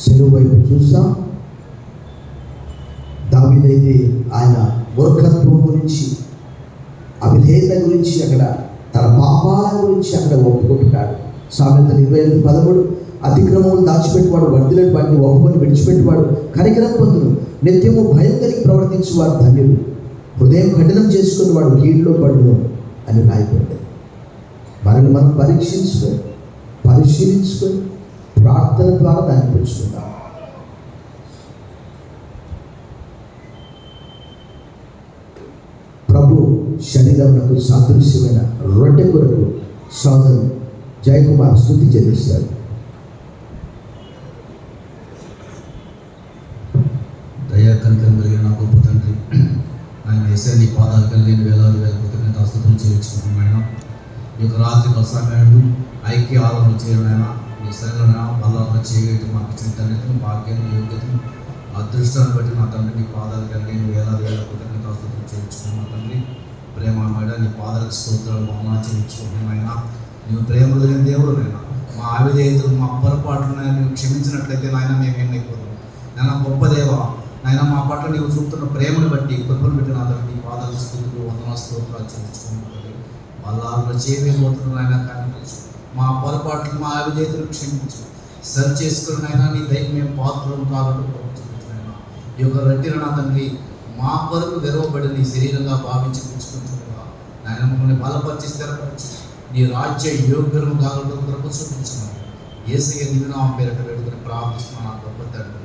సెలవు వైపు చూస్తాం. దావీదైతే ఆయన మూర్ఖత్వం గురించి, అవిధేయత గురించి, అక్కడ తన పాపాల గురించి అక్కడ ఒప్పుకుంటున్నాడు. సామెతలు 25:13 అతిక్రమములు దాచిపెట్టువాడు వర్ధిల్లని వాటిని ఒప్పుకొని విడిచిపెట్టువాడు కనికరం పొందును. నిత్యము భయం కలిగి ప్రవర్తించేవాడు ధన్యుడు. హృదయం కఠినం చేసుకుని వాడు కీడులో పడును అని రాయబడ్డది. మనల్ని మనం పరిశీలించుకొని ప్రార్థన ద్వారా దాన్ని పుచ్చుకుందాం. ప్రభు శరీరమునకు సాదృశ్యమైన రొట్టె కొరకు సోదరు జయకుమార్ స్తుతి చెల్లిస్తారు. దయా కనికరం కలిగిన నా గొప్ప తండ్రి, ఆయన యేసయ్య నీ పాదాలు కలిగిన వేలాది వేల కృతజ్ఞతాస్తుతులు చేయించుకుంటున్నాను. ఈ యొక్క రాత్రి సమయంలో ఐక్య ఆరాధన చేయడం నీ శరీరంలో బలాలను చేయటం మాకు ఇచ్చిన తండ్రిని, భాగ్యాన్ని, యోగ్యతను, అదృష్టాన్ని బట్టి నా తండ్రి నీ పాదాలు కలిగిన వేలాది వేల కృతజ్ఞతాస్తుతులు చేయించుకున్నాను. తండ్రి ప్రేమమైన నీ పాదాలకు స్తోత్రాలు మమ్మల్ని చేయించుకుంటున్నాయినా. నువ్వు ప్రేమ కలిగిన దేవుడు నైనా, మా అవిధేయతలు, మా పొరపాట్లు నువ్వు క్షమించినట్లయితే నాయన మేము ఏమైపోతాం. నాయన గొప్ప దేవ, నాయన మా పట్ల నీవు చూపుతున్న ప్రేమను బట్టి, కృపను బట్టి నా తండ్రి నీ పాదాలకు స్తుతులు వందన స్తోత్రాలు చేయించుకుంటుంది. వాళ్ళ చేయలేకపోతున్నారు ఆయన, కానీ మా పొరపాట్లు, మా అవిధేయతలు క్షమించు, సరి చేసుకుని అయినా నీ దైవం మేము పాత్రలు కాబట్టి చూపించిన ఈ యొక్క రొట్టెను నా తండ్రి మా కొరకు గర్వపడి నీ శరీరంగా భావించి పుచ్చుకుంటున్నా నాయన మమ్మల్ని బలపరిచి స్థిరపరిచి నీ రాజ్య యోగ్యము కాగలతో కృప చూపించున్నాను. యేసయ్య దివ్యనామం పేరిట వేడుకొని ప్రార్థిస్తున్నాను నా గొప్ప తండ్రి.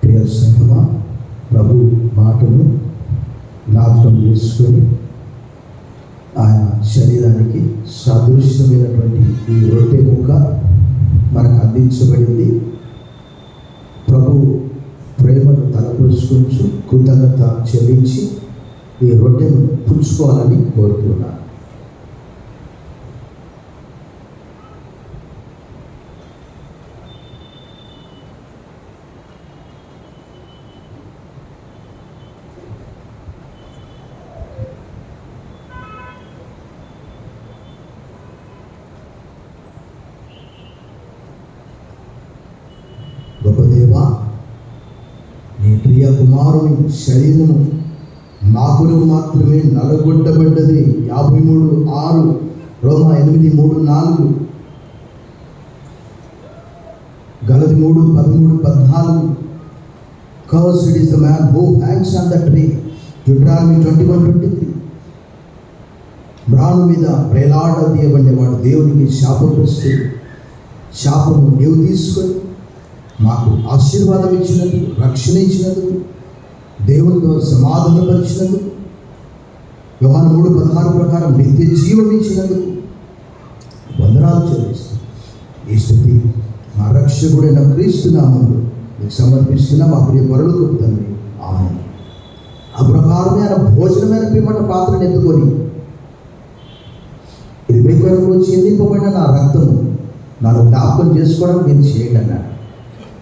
ప్రియ సంఘమా, ప్రభు మాటను జ్ఞాపకం చేసుకొని ఆయన శరీరానికి సాదృశ్యమైనటువంటి ఈ రొట్టె ముక్క మనకు అందించబడింది. ప్రభు ప్రేమను తలపోసుకుంటూ కృతజ్ఞత చెల్లించి ఈ రొట్టెను పుచ్చుకోవాలని కోరుతున్నాను. గొప్ప దేవా, నీ ప్రియ కుమారుని శరీరము నాకును మాత్రమే నలగొట్టబడ్డది. 53:6, రోమా 8:3-4, గలతీ 3:13-14. Cursed is the man who hangs on the tree. Deuteronomy 21:23. మ్రాను మీద ప్రేలాడదీయబడినవాడు దేవునికి శాపగ్రస్తుడు. శాపము నీవు తీసుకొని మాకు ఆశీర్వాదం ఇచ్చినందుకు, రక్షణ ఇచ్చినందుకు, దేవునితో సమాధానపరిచినందుకు, యోహాను 3:16 ప్రకారం నిత్య జీవం ఇచ్చినందుకు వందనాలు చెల్లిస్తాం. ఈ స్తుతి మా రక్షకుడైన క్రీస్తు నామములో మీకు సమర్పిస్తున్న మా ప్రియ పరలోకపు తండ్రి, ఆమేన్. ఆ ప్రకారమైన భోజనమైన పిమ్మట పాత్రను ఎత్తుకొని, ఇది మీ కొరకు చిందింపబడిన నా రక్తము, నన్ను జ్ఞాపకం చేసుకోవడం నేను చేయండి అన్నాడు.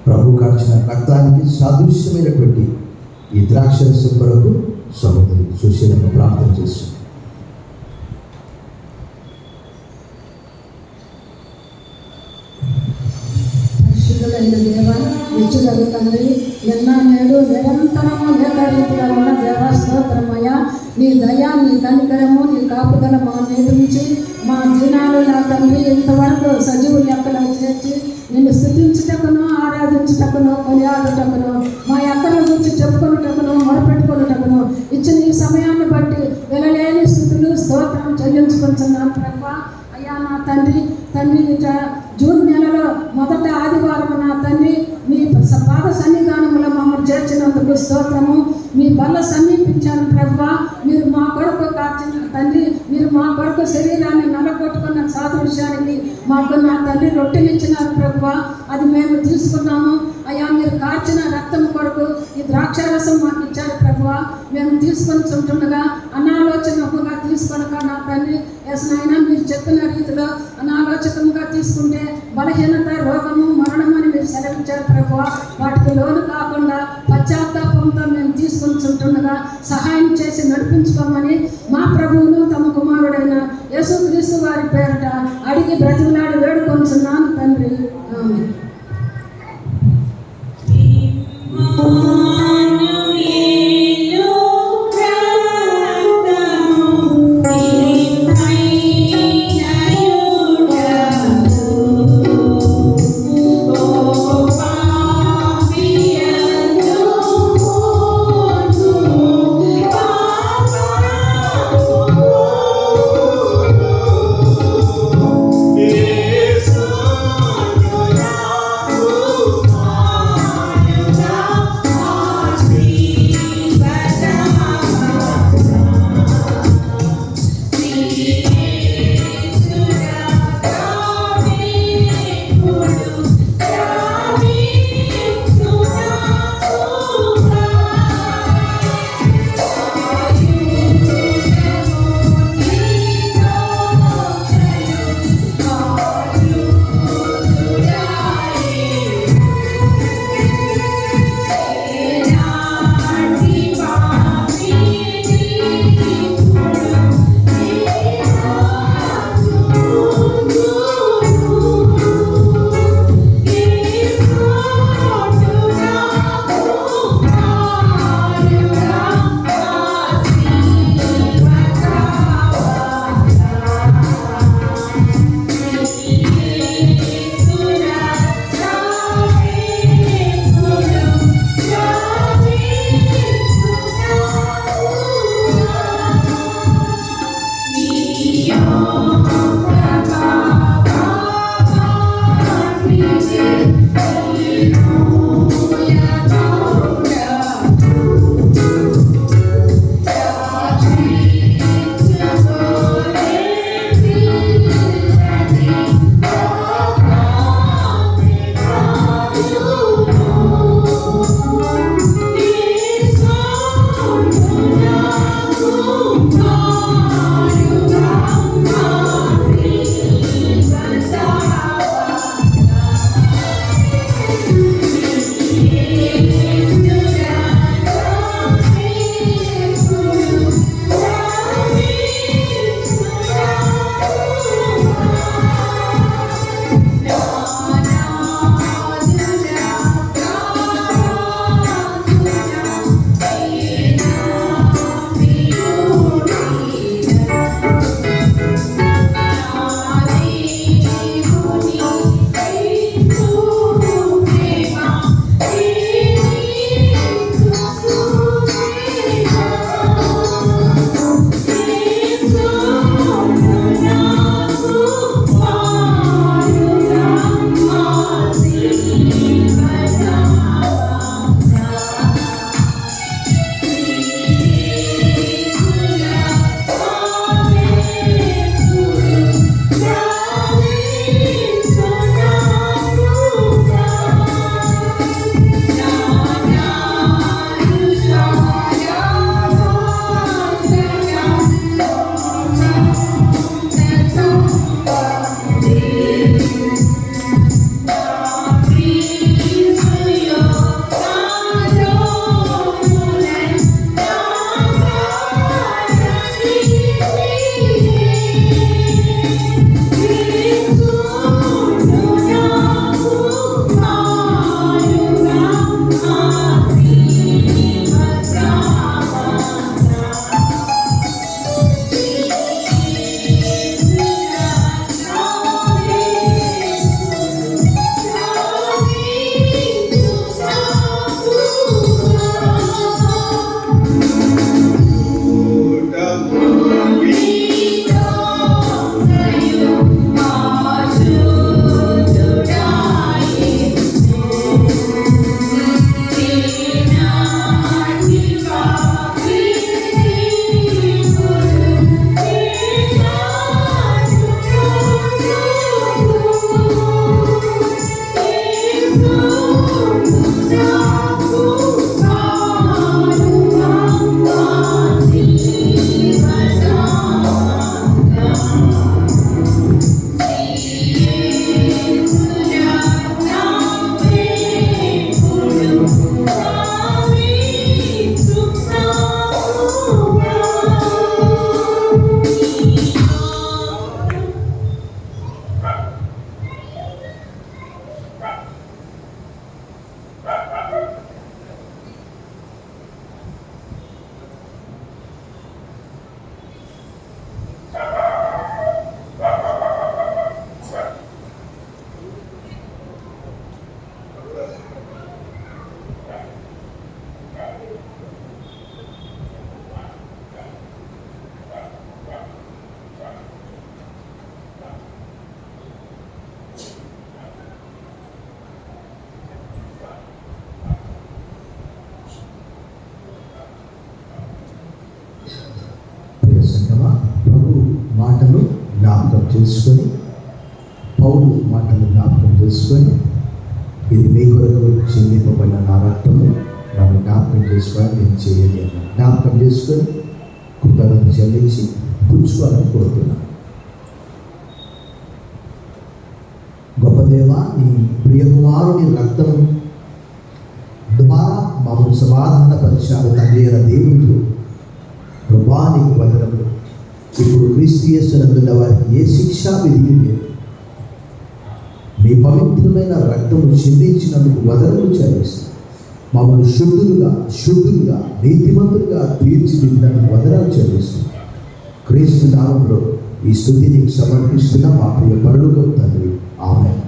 ప్రభు కాచిన రక్తానికి సాదృశ్యమైనటువంటి ఈ ద్రాక్షరసం కొరకు సహోదరి సుశీలమ్మ ప్రార్థన చేస్తుంది. పరిశుద్ధులైన దేవ, నిత్యుడగు తండ్రి, నిన్న నేడు నిరంతరము ఏకరీతిగా ఉన్న దేవ, స్తోత్రమయ్య. నీ దయ, నీ కనికరము, నీ కాపుదల మా మీద నుంచి మా దినాలు నా తండ్రి ఇంతవరకు సజీవు లెక్కలో చేర్చి నిన్ను స్తుతించుటకును, ఆరాధించుటకును, కొనియాడుటకును, మా ఎక్కల గురించి చెప్పుకొనుటకును, మొరపెట్టుకొనుటకును ఇచ్చిన ఈ సమయాన్ని బట్టి వెలలేని స్థుతులు, స్తోత్రం చెల్లించుకుంటున్నాను ప్రభా. అయ్యా నా తండ్రి, జూన్ నెలలో మొదట ఆదివారం నా తండ్రి మీ పాద సన్నిధానంలో మమ్మల్ని చేర్చినందుకు స్తోత్రము. మీ బల్ల సమీపించాను ప్రభా. మీరు మా కొరకు కాచిన తండ్రి, మీరు మా కొరకు శరీరాన్ని నలగొట్టుకున్న సాదృశ్యానికి మాకు నా తండ్రి రొట్టెనిచ్చినారు ప్రభా. అది మేము తీసుకున్నాము. అయ్యా, మీరు కార్చిన రక్తం కొరకు ఈ ద్రాక్షారసం మాకు ఇచ్చారు ప్రభువా. మేము తీసుకొని చుంటుండగా అనాలోచనగా తీసుకొనక నా తండ్రి ఎస్నైనా మీరు చెప్పిన రీతిలో అనాలోచితంగా తీసుకుంటే బలహీనత, రోగము, మరణం అని మీరు సెలవిచ్చారు ప్రభువా. వాటికి లోను కాకుండా పశ్చాత్తాపంతో మేము తీసుకొని చుంటుండగా సహాయం చేసి నడిపించుకోమని మా ప్రభువును తమ కుమారుడైన యేసుక్రీస్తు వారి పేరిట అడిగి బ్రతిమలాడి వేడుకొంచున్నాను తండ్రి, ఆమేన్. Yes, చేసుకొని పౌలు మాటలు జ్ఞాపకం చేసుకొని ఇది మీ కొరకు చెల్లింపబడిన నా రక్తము, నన్ను జ్ఞాపకం చేసుకొని నేను చేయాలి అన్నాను. జ్ఞాపకం చేసుకొని కృతజ్ఞత చెల్లించి పుచ్చుకోవాలని కోరుతున్నాను. గొప్ప దేవా, నీ ప్రియకుమారుని రక్తం ద్వారా మమ్మల్ని సమాధానపరిచారు తండ్రి అయిన దేవుడు. ప్రభానికి వదనములు. ఇప్పుడు క్రీస్తు యేసునందున్న వారికి ఏ శిక్షా విధి లేదు. మీ పవిత్రమైన రక్తము చిందించినందుకు వదనము చెల్లిస్తాం. మమ్మల్ని శుద్ధులుగా నీతిమంతులుగా తీర్చిదిద్దినందుకు వదనాలు చెల్లిస్తాం. క్రీస్తు నామంలో ఈ స్తుతిని సమర్పిస్తున్న మా ప్రియ పరలోకపు తండ్రి, ఆమేన్.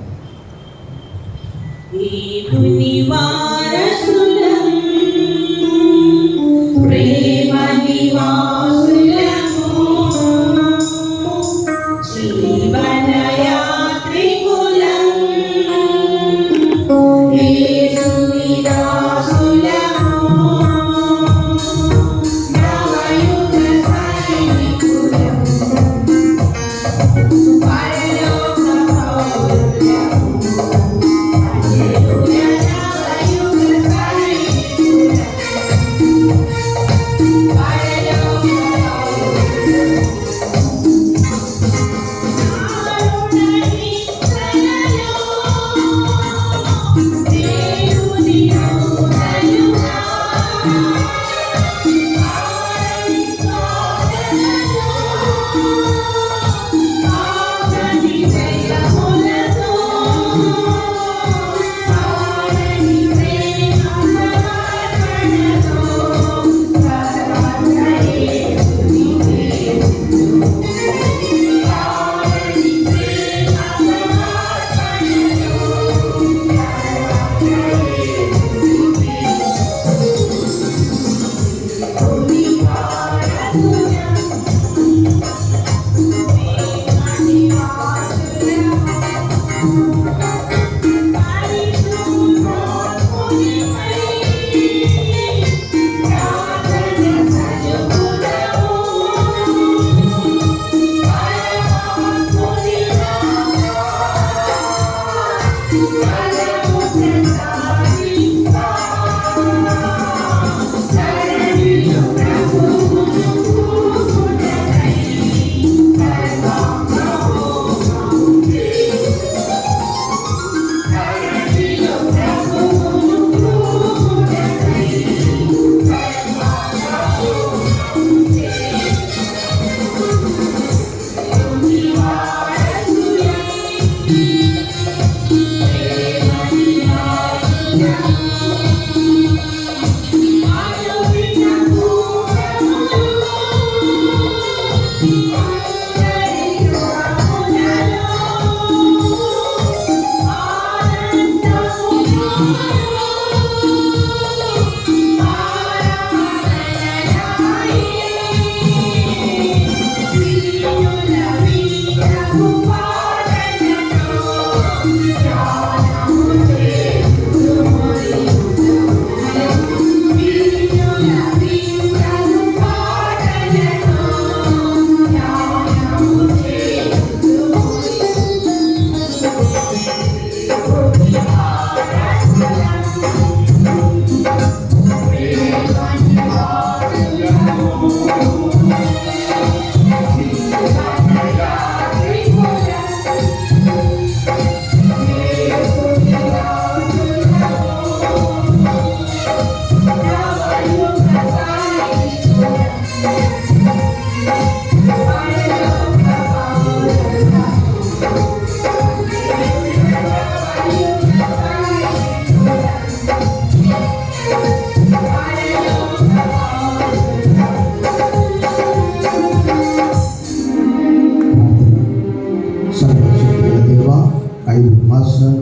సంవత్సరాలు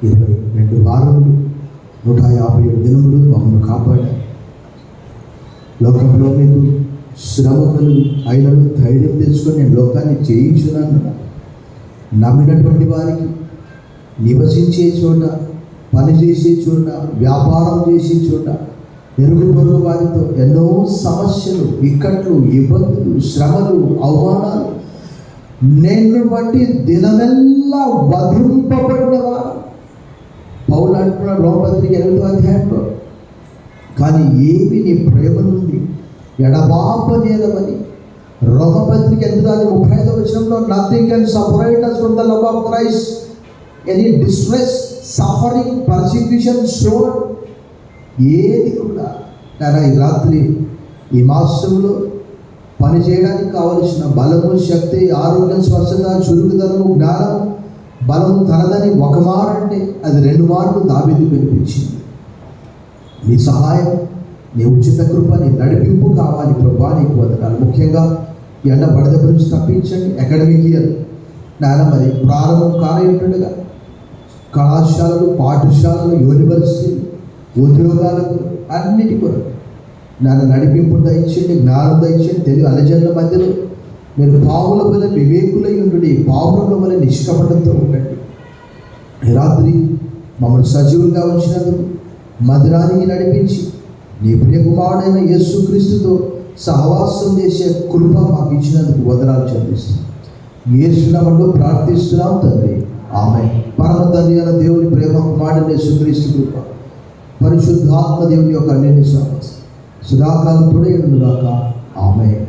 22 వారములు 157 దినములు మమ్మల్ని కాపాడారు. లోకంలో మీకు శ్రమకులు అయినను ధైర్యం తెచ్చుకొని నేను లోకాన్ని జయించున్నాను. నమ్మినటువంటి వారికి నివసించే చోట, పనిచేసే చోట, వ్యాపారం చేసే చోట, ఎరుగు పొరుగు వారితో ఎన్నో సమస్యలు, ఇక్కట్లు, ఇబ్బందులు, శ్రమలు, అవమానాలు నిన్ను బట్టి దినమెల్లా వధింపబడినవారు. పౌలు అంటున్నాడు రోమపత్రిక 8వ అధ్యాయంలో, కానీ ఏమి నీ ప్రేమ నుండి ఎడబాపనేరమని. రోమపత్రిక 8:35 వచనంలో, nothing can separate us from the love of Christ, any distress, suffering, persecution, sword, ఏది కూడా. కానీ ఈ రాత్రి ఈ మాసంలో పని చేయడానికి కావలసిన బలము, శక్తి, ఆరోగ్యం, స్వస్థత, చురుకుదనము, జ్ఞానము, బలము తనదని ఒక మాట అంటే అది 2 మార్లు దావీదు వినిపించింది. నీ సహాయం, నీ ఉచిత కృప, నీ నడిపింపు కావాలి ప్రభా, నీకు వందనాలు. ముఖ్యంగా ఈ ఎండ బడద గురించి తప్పించండి. అకాడమిక్ ఇయర్ నాన్న మరి ప్రారంభం కాలేటుండగా కళాశాలలు, పాఠశాలలు, యూనివర్సిటీలు, ఉద్యోగాలకు అన్నిటి కూడా నాన్న నడిపింపు దయచేయండి, జ్ఞానం దయచేయండి. తెలివి అలజల్ల మధ్యలో మీరు పావుల వల్ల వివేకులై ఉండండి, పావుల వల్ల నిష్కపటంతో ఉండండి. ఈ రాత్రి మమ్మల్ని సజీవులుగా ఉంచినందుకు, మందిరానికి నడిపించి నీ ప్రియ కుమారుడైన యేసుక్రీస్తుతో సహవాసం చేసే కృప మాకు ఇచ్చినందుకు వందనాలు చెల్లిస్తున్నాం. యేసు నామములో ప్రార్థిస్తున్నాం తండ్రి, ఆమేన్. పరమ తండ్రి అయిన దేవుని ప్రేమ, కుమారుడైన యేసుక్రీస్తు కృప, పరిశుద్ధాత్మ దేవుని యొక్క అన్యోన్య సహవాసం సదాకాలం తోడై ఉండుగాక. ఆమేన్.